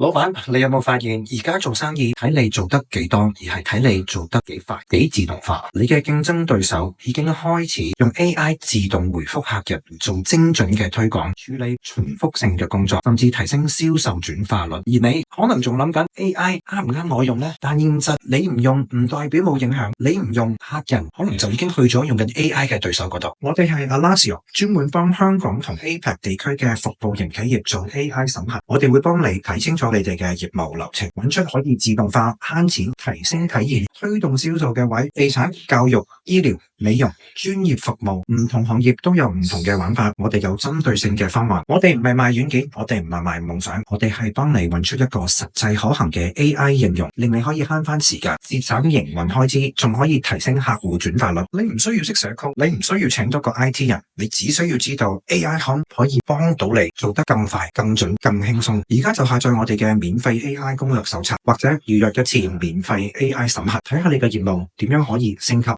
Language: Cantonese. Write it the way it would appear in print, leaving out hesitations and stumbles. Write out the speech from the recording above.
老闆，你有冇發現而家做生意睇你做得幾多，而係睇你做得幾快、幾自動化？你嘅競爭對手已經開始用 AI 自動回覆客人，做精準嘅推廣，處理重複性嘅工作，甚至提升銷售轉化率。而你可能仲諗緊 AI 啱唔啱我用呢？但現實你唔用唔代表冇影響，你唔用客人可能就已經去咗用緊 AI 嘅對手嗰度。我哋係 Alasio，專門幫香港同 APAC 地區嘅服務型企業做 AI 審核，我哋會幫你睇清楚你哋嘅業務流程，揾出可以自動化、慳錢、提升體驗、推動銷售嘅位。地產、教育、醫療、美容、專業服務，唔同行業都有唔同嘅玩法，我哋有針對性嘅方案。我哋唔係賣軟件，我哋唔係賣夢想，我哋係幫你揾出一個實際可行嘅 AI 應用，令你可以慳翻時間，節省營運開支，仲可以提升客戶轉化率。你唔需要識寫曲，你唔需要請多個 IT 人，你只需要知道 AI 可以幫到你做得更快、更準、更輕鬆。而家就下載我哋嘅免費 AI 攻略手冊，或者預約一次免費 AI 審核，睇下你嘅業務點樣可以升級。